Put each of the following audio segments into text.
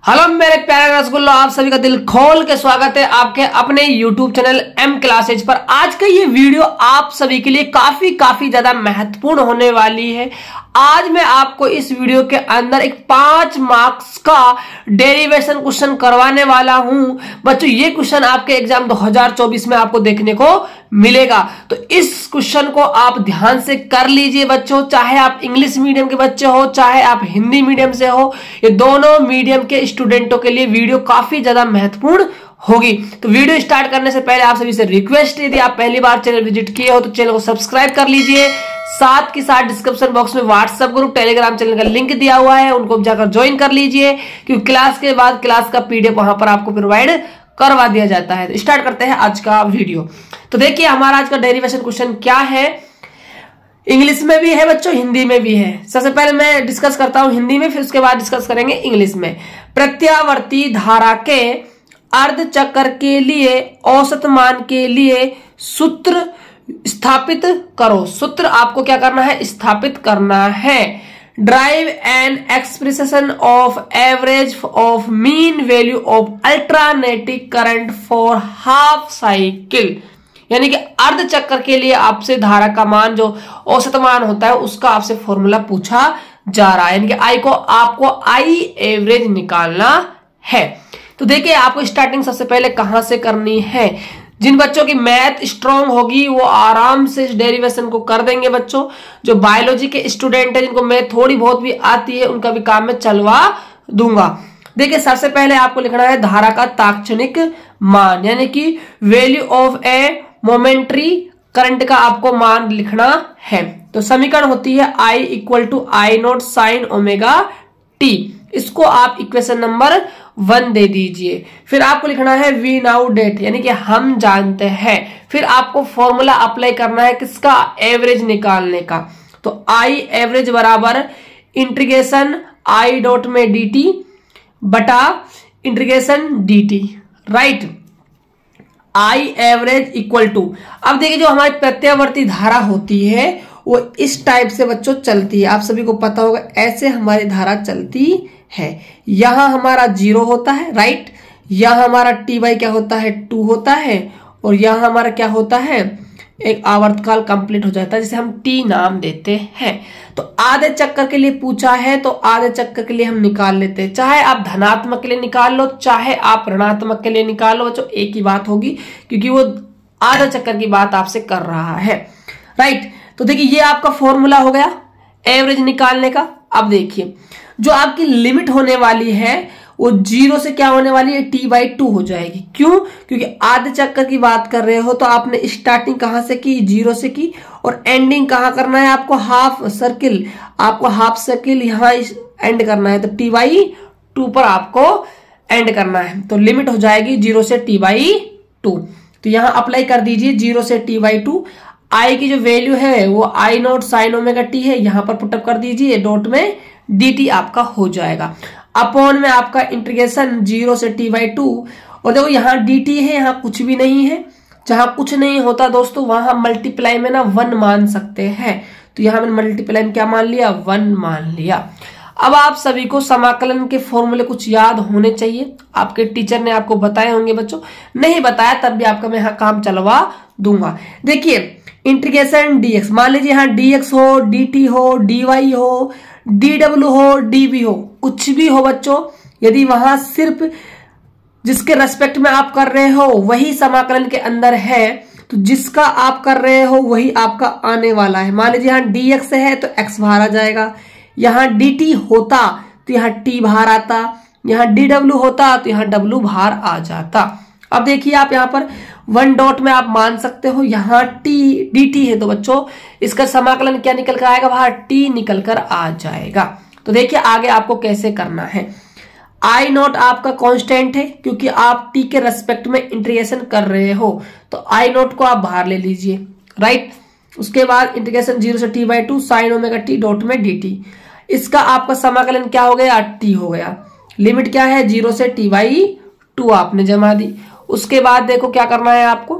Hello मेरे प्यारे रसगुल्लो, आप सभी का दिल खोल के स्वागत है आपके अपने YouTube चैनल M क्लासेज पर। आज का ये वीडियो आप सभी के लिए काफी ज्यादा महत्वपूर्ण होने वाली है। आज मैं आपको इस वीडियो के अंदर एक 5 मार्क्स का डेरिवेशन क्वेश्चन करवाने वाला हूं। बच्चों, ये क्वेश्चन आपके एग्जाम 2024 में आपको देखने को मिलेगा, तो इस क्वेश्चन को आप ध्यान से कर लीजिए बच्चों। चाहे आप इंग्लिश मीडियम के बच्चे हो, चाहे आप हिंदी मीडियम से हो, ये दोनों मीडियम के स्टूडेंटों के लिए वीडियो काफी ज्यादा महत्वपूर्ण होगी। तो वीडियो स्टार्ट करने से पहले आप सभी से रिक्वेस्ट है, यदि आप पहली बार चैनल विजिट किए हो तो चैनल को सब्सक्राइब कर लीजिए। साथ के साथ डिस्क्रिप्शन बॉक्स में व्हाट्सएप ग्रुप, टेलीग्राम चैनल का लिंक दिया हुआ है, उनको जाकर ज्वाइन कर लीजिए, क्योंकि क्लास के बाद क्लास का पीडीएफ वहां पर आपको प्रोवाइड करवा दिया जाता है। तो स्टार्ट करते हैं आज का वीडियो। तो देखिए हमारा आज का डेरिवेशन क्वेश्चन क्या है। इंग्लिश में भी है बच्चों, हिंदी में भी है। सबसे पहले मैं डिस्कस करता हूं हिंदी में, फिर उसके बाद डिस्कस करेंगे इंग्लिश में। प्रत्यावर्ती धारा के अर्ध चक्र के लिए औसत मान के लिए सूत्र स्थापित करो। सूत्र आपको क्या करना है, स्थापित करना है। Drive an expression of average of mean value of alternating current for half cycle, यानी कि अर्ध चक्र के लिए आपसे धारा का मान, जो औसत मान होता है, उसका आपसे फॉर्मूला पूछा जा रहा है, यानी कि आपको आई एवरेज निकालना है। तो देखिए आपको स्टार्टिंग सबसे पहले कहां से करनी है। जिन बच्चों की मैथ स्ट्रांग होगी वो आराम से इस डेरिवेशन को कर देंगे बच्चों। जो बायोलॉजी के स्टूडेंट है, जिनको मैथ थोड़ी बहुत भी आती है, उनका भी काम में चलवा दूंगा। देखिए सबसे पहले आपको लिखना है धारा का तात्क्षणिक मान, यानी कि value of A momentary current का आपको मान लिखना है। तो समीकरण होती है I equal to I naught sine omega t. इसको आप इक्वेशन नंबर 1 दे दीजिए। फिर आपको लिखना है वी नाउ डेट, यानी कि हम जानते हैं। फिर आपको फॉर्मूला अप्लाई करना है किसका, एवरेज निकालने का। तो आई एवरेज बराबर इंटीग्रेशन आई डॉट में dt बटा integration dt, right. I average equal to, अब देखिए जो हमारी प्रत्यावर्ती धारा होती है वो इस टाइप से बच्चों चलती है। आप सभी को पता होगा ऐसे हमारी धारा चलती है। यहां हमारा 0 होता है, राइट। यहां हमारा टी बाई क्या होता है, 2 होता है, और यहां हमारा क्या होता है, एक आवर्तकाल कंप्लीट हो जाता है, जिसे हम टी नाम देते हैं। तो आधे चक्कर के लिए पूछा है, तो आधे चक्कर के लिए हम निकाल लेते हैं। चाहे आप धनात्मक के लिए निकाल लो, चाहे आप ऋणात्मक के लिए निकाल लो बच्चों, एक ही बात होगी, क्योंकि वो आधा चक्कर की बात आपसे कर रहा है, राइट। तो देखिए ये आपका फॉर्मूला हो गया एवरेज निकालने का। अब देखिए जो आपकी लिमिट होने वाली है वो 0 से क्या होने वाली है, t/2 हो जाएगी। क्यों? क्योंकि आधे चक्कर की बात कर रहे हो, तो आपने स्टार्टिंग कहां से की, 0 से की, और एंडिंग कहां करना है आपको, हाफ सर्किल। आपको हाफ सर्किल यहां एंड करना है, तो t/2 पर आपको एंड करना है। तो लिमिट हो जाएगी 0 से t/2। तो यहां अप्लाई कर दीजिए 0 से t/2। आई की जो वैल्यू है वो आई नॉट साइन ओमेगा टी है, यहां पर पुटअप कर दीजिए, डॉट में dt आपका हो जाएगा। अपॉन में आपका इंटीग्रेशन 0 से t/2, और देखो यहाँ dt है, यहाँ कुछ भी नहीं है। जहां कुछ नहीं होता दोस्तों, वहां मल्टीप्लाई में ना 1 मान सकते हैं। तो यहां मैंने मल्टीप्लाई में क्या मान लिया, 1 मान लिया। अब आप सभी को समाकलन के फॉर्मूले कुछ याद होने चाहिए। आपके टीचर ने आपको बताए होंगे बच्चों, नहीं बताया तब भी आपका मैं यहाँ काम चलवा दूंगा। देखिए इंटीग्रेशन dx, मान लीजिए यहाँ dx हो, dt हो, dy हो, dw हो, dv हो, कुछ भी हो बच्चों। यदि वहां सिर्फ जिसके रेस्पेक्ट में आप कर रहे हो वही समाकलन के अंदर है, तो जिसका आप कर रहे हो वही आपका आने वाला है। मान लीजिए यहाँ dx है तो x बाहर आ जाएगा, यहाँ dt होता तो यहाँ t बाहर आता, यहाँ dw होता तो यहाँ w बाहर आ जाता। अब देखिए आप यहाँ पर 1 डॉट में आप मान सकते हो, यहाँ dt है, तो बच्चों इसका समाकलन क्या निकल कर आएगा, बाहर t निकल कर आ जाएगा। तो देखिए आगे आपको कैसे करना है। आई नॉट आपका कांस्टेंट है, क्योंकि आप t के रेस्पेक्ट में इंटीग्रेशन कर रहे हो, तो आई नॉट को आप बाहर ले लीजिए, राइट। उसके बाद इंटीग्रेशन 0 से t/2 sign omega T dot में dt, इसका आपका समाकलन क्या हो गया, t हो गया। लिमिट क्या है, 0 से t/2 आपने जमा दी। उसके बाद देखो क्या करना है आपको,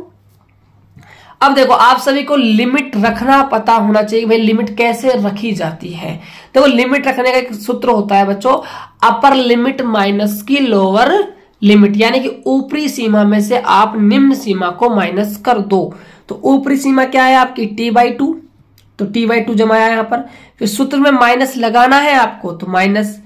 अब देखो आप सभी को लिमिट रखना पता होना चाहिए भाई लिमिट कैसे रखी जाती है। देखो लिमिट रखने का एक सूत्र होता है बच्चों, अपर लिमिट माइनस की लोअर लिमिट, यानी कि ऊपरी सीमा में से आप निम्न सीमा को माइनस कर दो। तो ऊपरी सीमा क्या है आपकी t/2, तो t/2 जमाया यहां पर, फिर सूत्र में माइनस लगाना है आपको तो माइनस,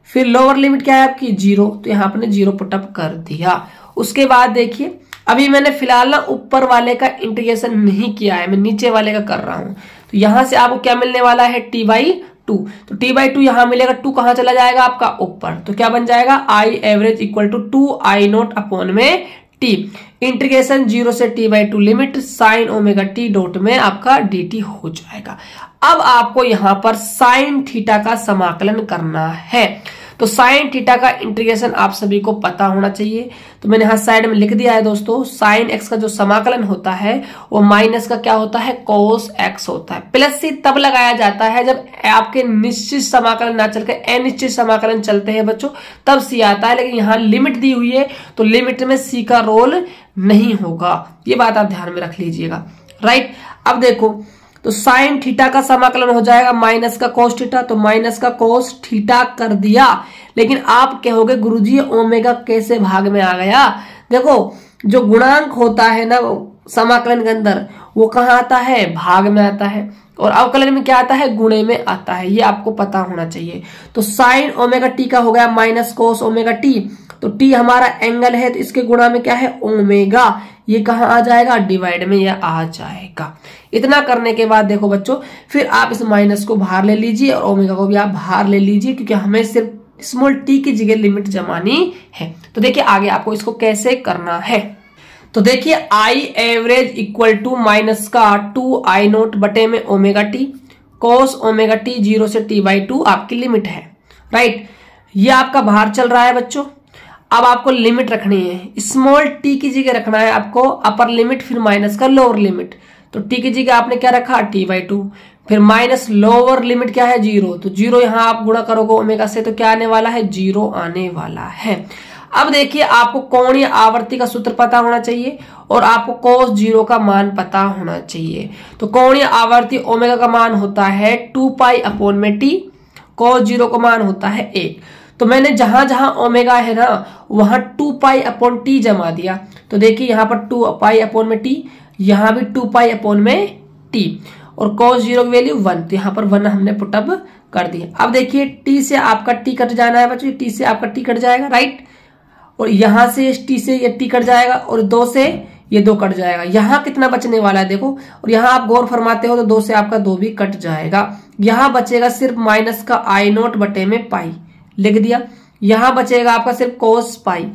फिर लोअर लिमिट क्या है आपकी 0, तो यहां पर 0 पुटअप कर दिया। उसके बाद देखिए अभी मैंने फिलहाल ना ऊपर वाले का इंटीग्रेशन नहीं किया है, मैं नीचे वाले का कर रहा हूं। तो यहां से आपको क्या मिलने वाला है t/2, तो t/2 यहां मिलेगा, 2 कहां चला जाएगा आपका ऊपर, तो क्या बन जाएगा I average equal to 2I0 upon में t, इंटीग्रेशन 0 से t/2 limit sine omega t dot में आपका dt हो जाएगा। अब आपको यहां पर साइन थीटा का समाकलन करना है, तो साइन थीटा का इंटीग्रेशन आप सभी को पता होना चाहिए। तो मैंने यहां साइड में लिख दिया है दोस्तों, साइन एक्स का जो समाकलन होता है वो माइनस का क्या होता है कोस एक्स होता है। प्लस सी तब लगाया जाता है जब आपके निश्चित समाकलन ना चल के अनिश्चित समाकलन चलते हैं बच्चों, तब सी आता है, लेकिन यहाँ लिमिट दी हुई है तो लिमिट में सी का रोल नहीं होगा, ये बात आप ध्यान में रख लीजिएगा। राइट, अब देखो तो साइन थीटा का समाकलन हो जाएगा माइनस का कोस थीटा, तो माइनस का कोस थीटा कर दिया। लेकिन आप कहोगे गुरुजी ओमेगा कैसे भाग में आ गया? देखो जो गुणांक होता है ना समाकलन के अंदर वो कहाँ आता है? भाग में आता है, और अवकलन में क्या आता है? गुणे में आता है, ये आपको पता होना चाहिए। तो साइन ओमेगा टी का हो गया माइनस कोस ओमेगा टी, तो टी हमारा एंगल है तो इसके गुणा में क्या है? ओमेगा, ये कहाँ आ जाएगा? डिवाइड में यह आ जाएगा। इतना करने के बाद देखो बच्चों फिर आप इस माइनस को बाहर ले लीजिए और ओमेगा को भी आप बाहर ले लीजिए, क्योंकि हमें सिर्फ स्मॉल टी की जगह लिमिट जमानी है। तो देखिए आगे आपको इसको कैसे करना है। तो देखिए I average equal to minus का 2I0 बटे में omega t, cos omega t 0 से t/2 आपकी लिमिट है। राइट, ये आपका बाहर चल रहा है बच्चों। अब आपको लिमिट रखनी है, स्मॉल टी की जगह रखना है आपको अपर लिमिट, फिर माइनस का लोअर लिमिट। तो टी की जगह आपने क्या रखा? t/2, फिर माइनस लोअर लिमिट क्या है? 0, तो 0 यहां आप गुणा करोगे ओमेगा से तो क्या आने वाला है? 0 आने वाला है। अब देखिए आपको कोणीय आवर्ती का सूत्र पता होना चाहिए और आपको cos 0 का मान पता होना चाहिए। तो कोणीय आवर्ती ओमेगा का मान होता है 2π अपॉन में t, cos 0 का मान होता है 1। तो मैंने जहां जहां ओमेगा है ना वहां 2π अपॉन t जमा दिया, तो देखिए यहाँ पर 2π अपॉन में t, यहाँ भी 2π अपॉन में t, और cos 0 की वैल्यू 1, तो यहाँ पर 1 हमने पुटअप कर दिया। अब देखिए t से आपका t कट जाना है बच्चों, t से आपका t कट जाएगा। राइट, और यहां से t से ये t कट जाएगा और 2 से ये 2 कट जाएगा। यहाँ कितना बचने वाला है देखो, और यहाँ आप गौर फरमाते हो तो 2 से आपका 2 भी कट जाएगा। यहाँ बचेगा सिर्फ माइनस का I0 बटे में पाई, लिख दिया। यहां बचेगा आपका सिर्फ कोस पाई,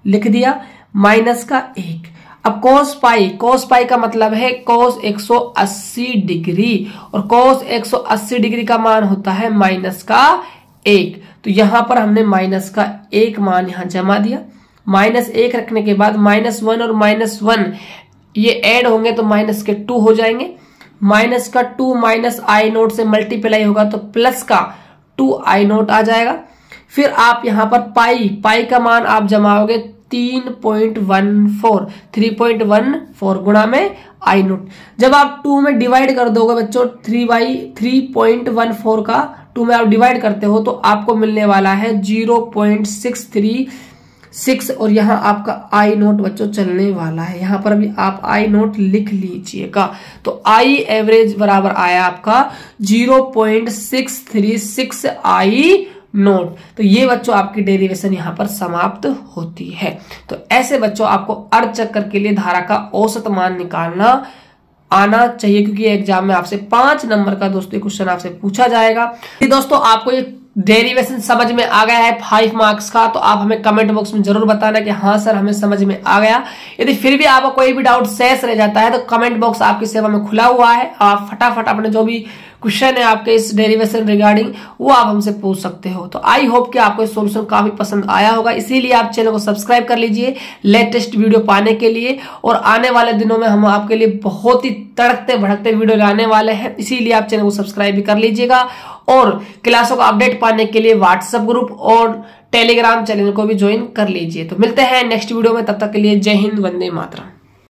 लिख दिया, माइनस का 1। अब कोस पाई का मतलब है कोस 180 डिग्री, और कोस 180 डिग्री का मान होता है माइनस का 1। तो यहां पर हमने माइनस का 1 मान यहां जमा दिया। माइनस 1 रखने के बाद -1 और -1 ये ऐड होंगे तो माइनस के 2 हो जाएंगे। माइनस का 2 माइनस I0 से मल्टीप्लाई होगा तो प्लस का 2I0 आ जाएगा। फिर आप यहां पर पाई का मान आप जमाओगे 3.14 गुणा में I0। जब आप 2 में डिवाइड कर दोगे बच्चों 3.14 का 2 में आप डिवाइड करते हो तो आपको मिलने वाला है 0.636, और यहाँ आपका I0 बच्चों चलने वाला है। यहाँ पर भी आप I0 लिख लीजिएगा। तो I एवरेज बराबर आया आपका 0.636 I0। तो ये बच्चों आपकी डेरिवेशन यहाँ पर समाप्त होती है। तो ऐसे बच्चों आपको अर्ध चक्कर के लिए धारा का औसत मान निकालना आना चाहिए, क्योंकि एग्जाम में आपसे 5 नंबर का दोस्तों क्वेश्चन आपसे पूछा जाएगा। दोस्तों आपको ये डेरिवेशन समझ में आ गया है 5 मार्क्स का, तो आप हमें कमेंट बॉक्स में जरूर बताना कि हाँ सर हमें समझ में आ गया। यदि फिर भी आपको कोई भी डाउट शेष रह जाता है तो कमेंट बॉक्स आपकी सेवा में खुला हुआ है, आप फटाफट अपने जो भी क्वेश्चन है आपके इस डेरिवेशन रिगार्डिंग वो आप हमसे पूछ सकते हो। तो आई होप कि आपको इस सॉल्यूशन काफी पसंद आया होगा, इसीलिए आप चैनल को सब्सक्राइब कर लीजिए लेटेस्ट वीडियो पाने के लिए। और आने वाले दिनों में हम आपके लिए बहुत ही तड़कते भड़कते वीडियो लाने वाले हैं, इसीलिए आप चैनल को सब्सक्राइब भी कर लीजिएगा। और क्लासों का अपडेट पाने के लिए व्हाट्सएप ग्रुप और टेलीग्राम चैनल को भी ज्वाइन कर लीजिए। तो मिलते हैं नेक्स्ट वीडियो में, तब तक के लिए जय हिंद, वंदे मातरम।